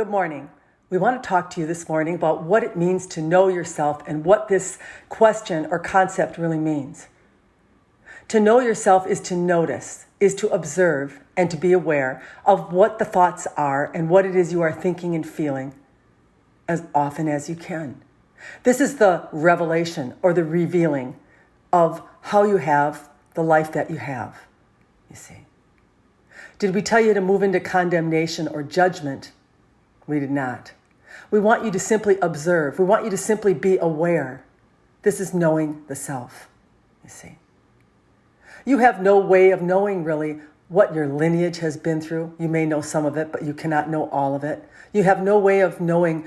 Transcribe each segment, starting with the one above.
Good morning. We want to talk to you this morning about what it means to know yourself and what this question or concept really means. To know yourself is to notice, is to observe, and to be aware of what the thoughts are and what it is you are thinking and feeling as often as you can. This is the revelation or the revealing of how you have the life that you have, you see. Did we tell you to move into condemnation or judgment? We did not. We want you to simply observe. We want you to simply be aware. This is knowing the self, you see. You have no way of knowing really what your lineage has been through. You may know some of it, but you cannot know all of it. You have no way of knowing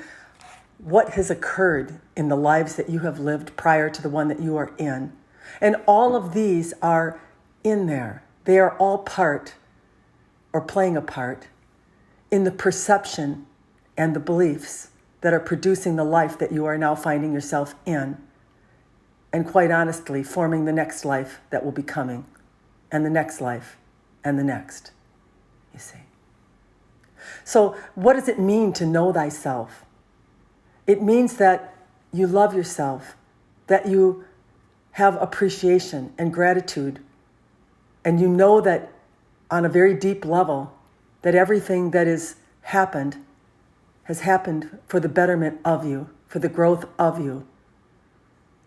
what has occurred in the lives that you have lived prior to the one that you are in. And all of these are in there. They are all part or playing a part in the perception and the beliefs that are producing the life that you are now finding yourself in, and quite honestly, forming the next life that will be coming, and the next life, and the next, you see. So what does it mean to know thyself? It means that you love yourself, that you have appreciation and gratitude, and you know that on a very deep level, that everything that has happened for the betterment of you, for the growth of you,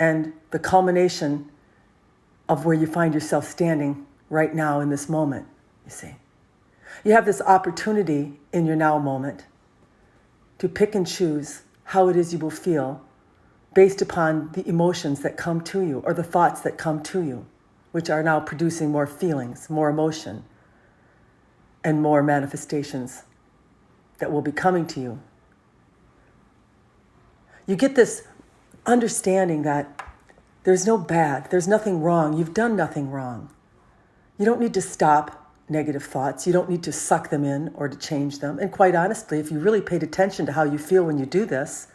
and the culmination of where you find yourself standing right now in this moment, you see. You have this opportunity in your now moment to pick and choose how it is you will feel based upon the emotions that come to you or the thoughts that come to you, which are now producing more feelings, more emotion, and more manifestations that will be coming to you. You get this understanding that there's no bad, there's nothing wrong, you've done nothing wrong. You don't need to stop negative thoughts, you don't need to suck them in or to change them. And quite honestly, if you really paid attention to how you feel when you do this,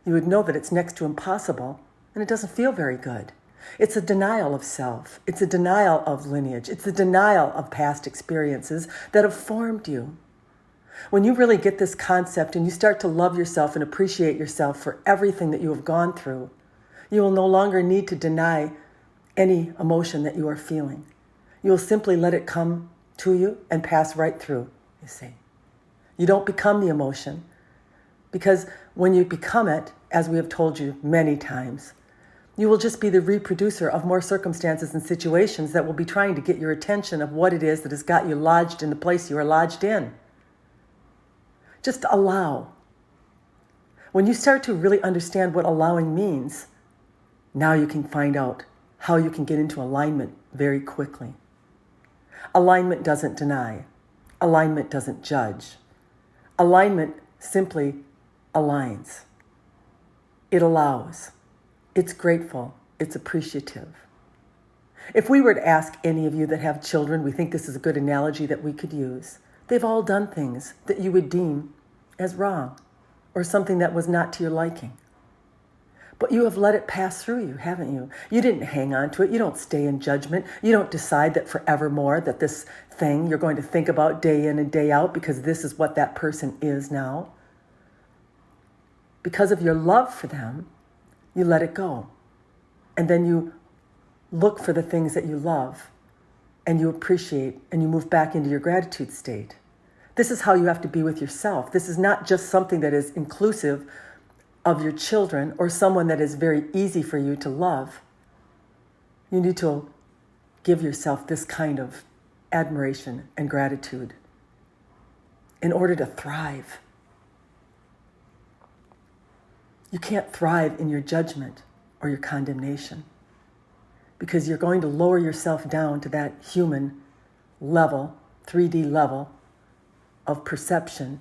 you would know that it's next to impossible and it doesn't feel very good. It's a denial of self, it's a denial of lineage, it's a denial of past experiences that have formed you. When you really get this concept and you start to love yourself and appreciate yourself for everything that you have gone through, you will no longer need to deny any emotion that you are feeling. You will simply let it come to you and pass right through, you see. You don't become the emotion, because when you become it, as we have told you many times, you will just be the reproducer of more circumstances and situations that will be trying to get your attention of what it is that has got you lodged in the place you are lodged in. Just allow. When you start to really understand what allowing means, now you can find out how you can get into alignment very quickly. Alignment doesn't deny. Alignment doesn't judge. Alignment simply aligns. It allows. It's grateful. It's appreciative. If we were to ask any of you that have children, we think this is a good analogy that we could use. They've all done things that you would deem as wrong or something that was not to your liking. But you have let it pass through you, haven't you? You didn't hang on to it. You don't stay in judgment. You don't decide that forevermore that this thing you're going to think about day in and day out because this is what that person is now. Because of your love for them, you let it go. And then you look for the things that you love and you appreciate and you move back into your gratitude state. This is how you have to be with yourself. This is not just something that is inclusive of your children or someone that is very easy for you to love. You need to give yourself this kind of admiration and gratitude in order to thrive. You can't thrive in your judgment or your condemnation because you're going to lower yourself down to that human level, 3D level of perception.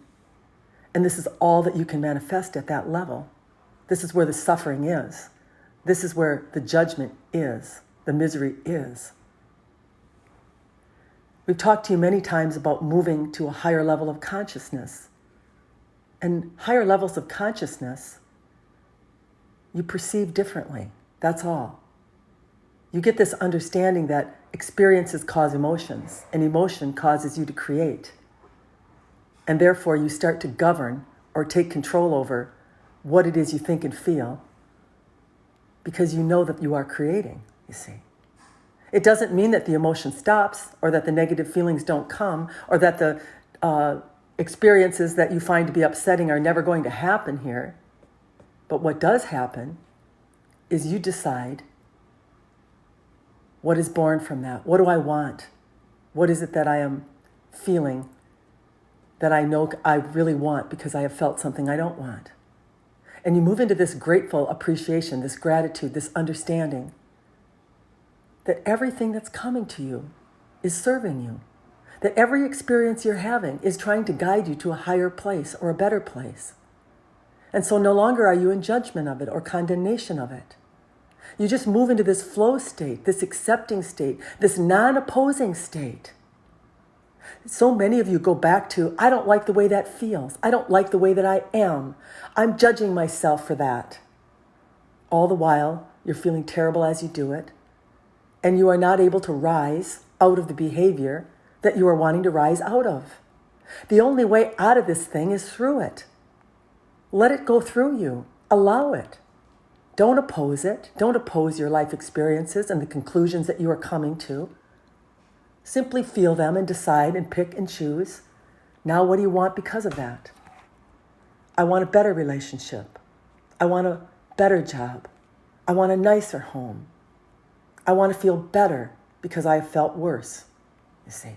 And this is all that you can manifest at that level. This is where the suffering is. This is where the judgment is, the misery is. We've talked to you many times about moving to a higher level of consciousness. And higher levels of consciousness, you perceive differently. That's all. You get this understanding that experiences cause emotions, and emotion causes you to create. And therefore you start to govern or take control over what it is you think and feel, because you know that you are creating, you see. It doesn't mean that the emotion stops, or that the negative feelings don't come, or that the experiences that you find to be upsetting are never going to happen here. But what does happen is you decide what is born from that. What do I want? What is it that I am feeling that I know I really want because I have felt something I don't want? And you move into this grateful appreciation, this gratitude, this understanding that everything that's coming to you is serving you. That every experience you're having is trying to guide you to a higher place or a better place. And so no longer are you in judgment of it or condemnation of it. You just move into this flow state, this accepting state, this non-opposing state. So many of you go back to, I don't like the way that feels. I don't like the way that I am. I'm judging myself for that. All the while, you're feeling terrible as you do it, and you are not able to rise out of the behavior that you are wanting to rise out of. The only way out of this thing is through it. Let it go through you. Allow it. Don't oppose it. Don't oppose your life experiences and the conclusions that you are coming to. Simply feel them and decide and pick and choose. Now what do you want because of that? I want a better relationship. I want a better job. I want a nicer home. I want to feel better because I have felt worse, you see.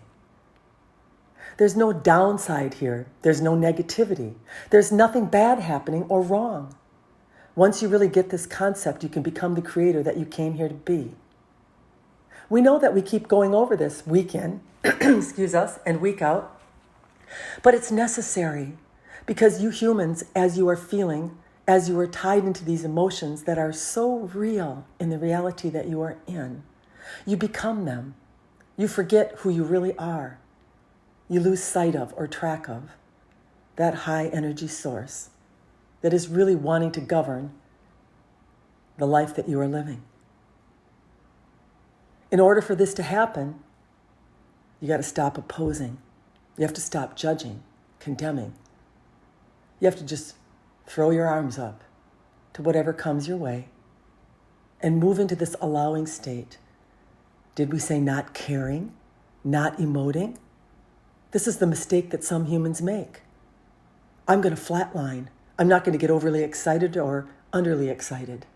There's no downside here. There's no negativity. There's nothing bad happening or wrong. Once you really get this concept, you can become the creator that you came here to be. We know that we keep going over this week in, excuse us, and week out, but it's necessary because you humans, as you are feeling, as you are tied into these emotions that are so real in the reality that you are in, you become them. You forget who you really are. You lose sight of or track of that high energy source that is really wanting to govern the life that you are living. In order for this to happen, you got to stop opposing. You have to stop judging, condemning. You have to just throw your arms up to whatever comes your way and move into this allowing state. Did we say not caring, not emoting? This is the mistake that some humans make. I'm going to flatline. I'm not going to get overly excited or underly excited.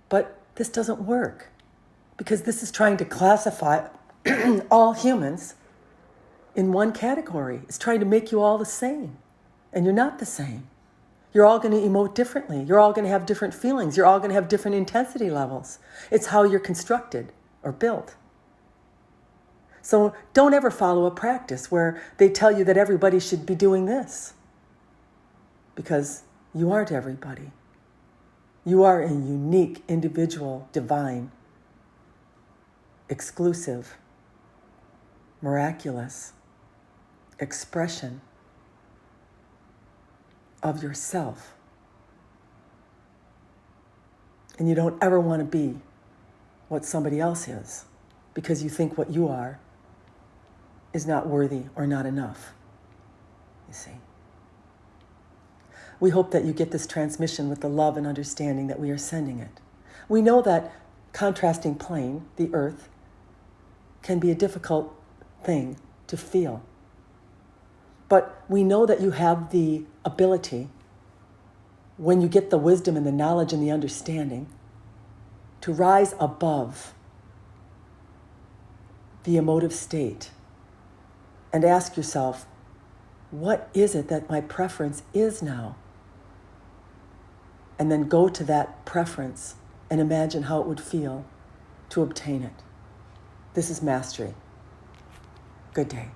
But this doesn't work because this is trying to classify all humans in one category. It's trying to make you all the same. And you're not the same. You're all going to emote differently. You're all going to have different feelings. You're all going to have different intensity levels. It's how you're constructed or built. So don't ever follow a practice where they tell you that everybody should be doing this. Because you aren't everybody. You are a unique, individual, divine, exclusive, miraculous expression of yourself. And you don't ever want to be what somebody else is because you think what you are is not worthy or not enough, you see. We hope that you get this transmission with the love and understanding that we are sending it. We know that contrasting plane, the earth, can be a difficult thing to feel. But we know that you have the ability, when you get the wisdom and the knowledge and the understanding, to rise above the emotive state and ask yourself, what is it that my preference is now? And then go to that preference and imagine how it would feel to obtain it. This is mastery. Good day.